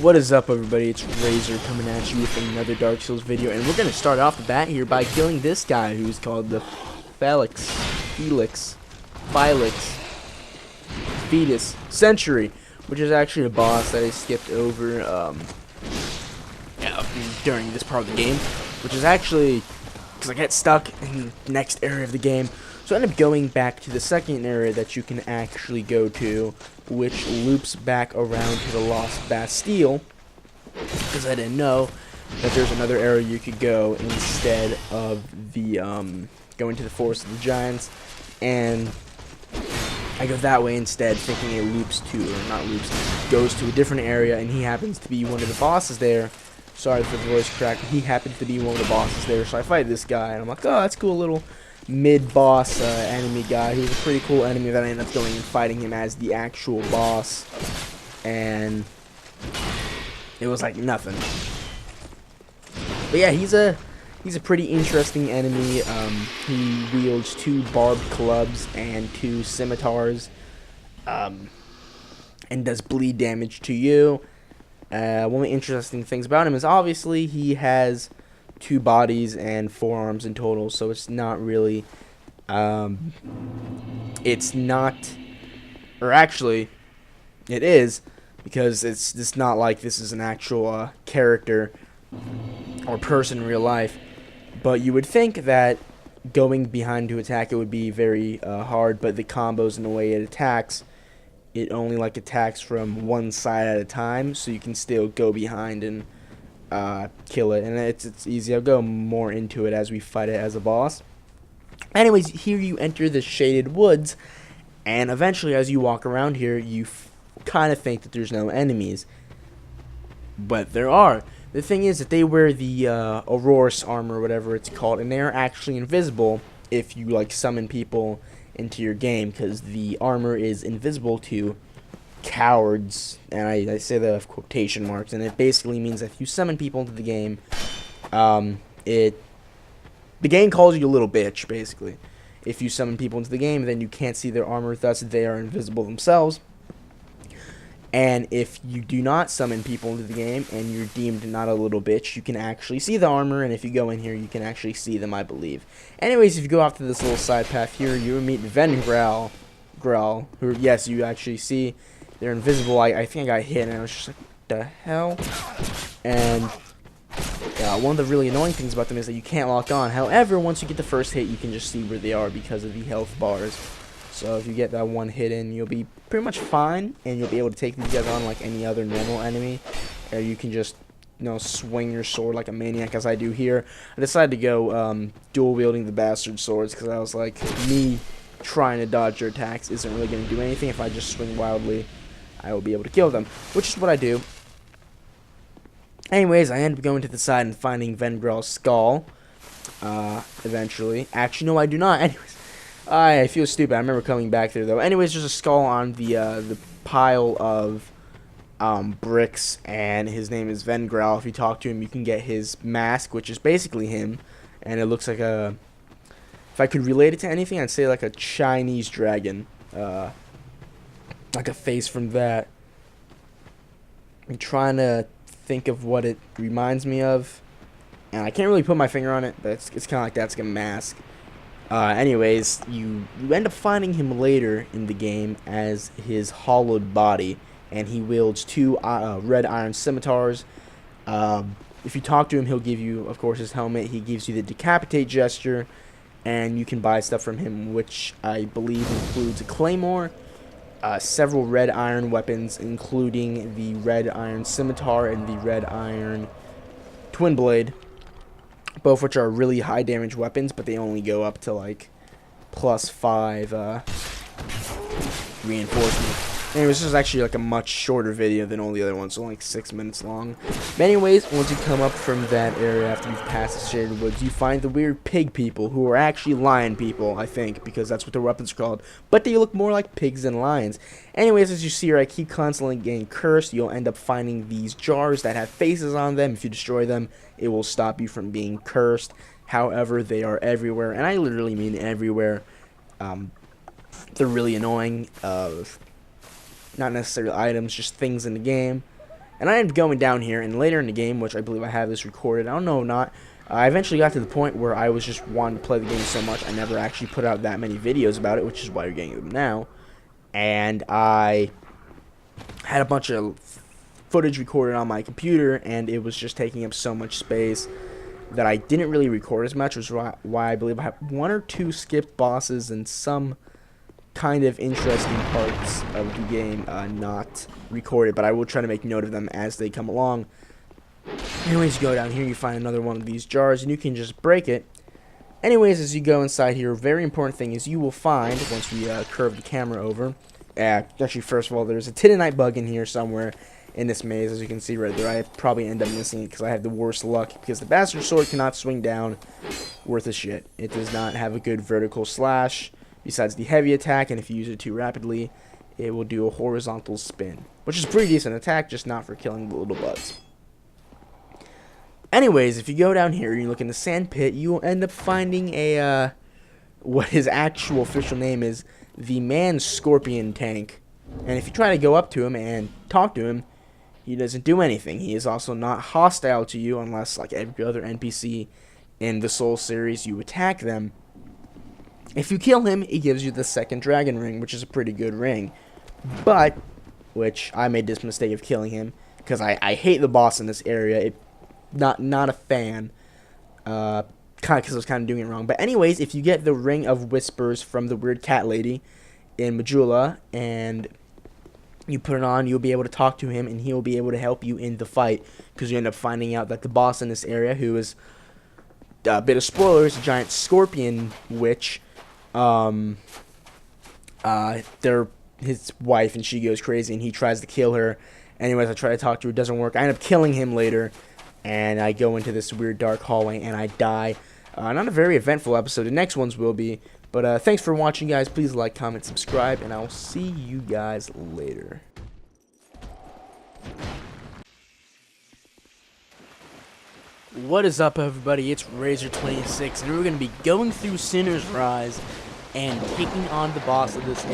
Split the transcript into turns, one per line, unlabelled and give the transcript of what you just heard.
What is up, everybody? It's Razor coming at you with another Dark Souls video, and we're going to start off the bat here by killing this guy who's called the Felix Fetus Century, which is actually a boss that I skipped over during this part of the game, which is actually because I get stuck in the next area of the game. So I end up going back to the second area that you can actually go to, which loops back around to the Lost Bastille, because I didn't know that there's another area you could go instead of the going to the Forest of the Giants, and I go that way instead, thinking it loops to, or not loops, goes to a different area, and he happens to be one of the bosses there. Sorry for the voice crack, but he happens to be one of the bosses there, so I fight this guy, and I'm like, oh, that's cool, little mid-boss enemy guy. He was a pretty cool enemy that I ended up going and fighting him as the actual boss, and it was like nothing. But yeah, he's a pretty interesting enemy. He wields 2 barbed clubs and 2 scimitars, and does bleed damage to you. One of the interesting things about him is obviously he has 2 bodies and 4 arms in total, so it's not really, it's not, or actually, it is, because it's not like this is an actual character or person in real life, but you would think that going behind to attack it would be very hard, but the combos and the way it attacks, it only like attacks from one side at a time, so you can still go behind and kill it, and it's easy. I'll go more into it as we fight it as a boss. Anyways, here you enter the shaded woods, and eventually as you walk around here, you kind of think that there's no enemies, but there are. The thing is that they wear the Aurorus armor, whatever it's called, and they are actually invisible if you like summon people into your game, because the armor is invisible to cowards, and I say that with quotation marks, and it basically means that if you summon people into the game, the game calls you a little bitch, basically. If you summon people into the game, then you can't see their armor, thus they are invisible themselves. And if you do not summon people into the game, and you're deemed not a little bitch, you can actually see the armor, and if you go in here, you can actually see them, I believe. Anyways, if you go off to this little side path here, you will meet Vengrowl, who, yes, you actually see. They're invisible. I think I got hit, and I was just like, what the hell? And one of the really annoying things about them is that you can't lock on. However, once you get the first hit, you can just see where they are because of the health bars. So if you get that one hit in, you'll be pretty much fine, and you'll be able to take these guys on like any other normal enemy. Or you can just, swing your sword like a maniac, as I do here. I decided to go dual wielding the bastard swords, because I was like, me trying to dodge their attacks isn't really going to do anything. If I just swing wildly, I will be able to kill them, which is what I do. Anyways, I end up going to the side and finding Vengrow's skull, eventually. Actually, no, I do not. Anyways, I feel stupid. I remember coming back there, though. Anyways, there's a skull on the pile of bricks, and his name is Vengrowl. If you talk to him, you can get his mask, which is basically him, and it looks like a, if I could relate it to anything, I'd say like a Chinese dragon, like a face from that. I'm trying to think of what it reminds me of, and I can't really put my finger on it, but it's kind of like that. It's like a mask. Anyways, you end up finding him later in the game as his hollowed body, and he wields 2 red iron scimitars. If you talk to him, he'll give you, of course, his helmet. He gives you the decapitate gesture, and you can buy stuff from him, which I believe includes a claymore, several red iron weapons, including the red iron scimitar and the red iron twin blade, both which are really high damage weapons, but they only go up to like +5 reinforcement. Anyways, this is actually like a much shorter video than all the other ones, so only like 6 minutes long. But anyways, once you come up from that area after you've passed the shaded woods, you find the weird pig people, who are actually lion people, I think, because that's what their weapons are called. But they look more like pigs than lions. Anyways, as you see here, I keep constantly getting cursed. You'll end up finding these jars that have faces on them. If you destroy them, it will stop you from being cursed. However, they are everywhere, and I literally mean everywhere. They're really annoying. Not necessarily items, just things in the game. And I ended up going down here, and later in the game, which I believe I have this recorded, I don't know or not, I eventually got to the point where I was just wanting to play the game so much, I never actually put out that many videos about it, which is why you're getting them now. And I had a bunch of footage recorded on my computer, and it was just taking up so much space that I didn't really record as much, which is why I believe I have 1 or 2 skipped bosses and some kind of interesting parts of the game not recorded, but I will try to make note of them as they come along. Anyways, you go down here, you find another one of these jars, and you can just break it. Anyways, as you go inside here, a very important thing is you will find, once we curve the camera over, actually, first of all, there's a titanite bug in here somewhere in this maze, as you can see right there. I probably end up missing it because I have the worst luck, because the bastard sword cannot swing down worth a shit. It does not have a good vertical slash, besides the heavy attack, and if you use it too rapidly, it will do a horizontal spin, which is a pretty decent attack, just not for killing the little bugs. Anyways, if you go down here and you look in the sand pit, you will end up finding a, what his actual official name is, the Man Scorpion Tank. And if you try to go up to him and talk to him, he doesn't do anything. He is also not hostile to you unless, like every other NPC in the Soul series, you attack them. If you kill him, he gives you the second dragon ring, which is a pretty good ring. But, which I made this mistake of killing him, because I hate the boss in this area. Not a fan, kind of because I was kind of doing it wrong. But anyways, if you get the Ring of Whispers from the weird cat lady in Majula, and you put it on, you'll be able to talk to him, and he'll be able to help you in the fight, because you end up finding out that the boss in this area, who is, a bit of spoilers, a giant scorpion witch, they're his wife, and she goes crazy, and he tries to kill her. Anyways, I try to talk to her, it doesn't work. I end up killing him later, and I go into this weird dark hallway, and I die. Not a very eventful episode. The next ones will be. But thanks for watching, guys. Please like, comment, subscribe, and I will see you guys later. What is up, everybody? It's Razor26, and we're going to be going through Sinner's Rise and taking on the boss of this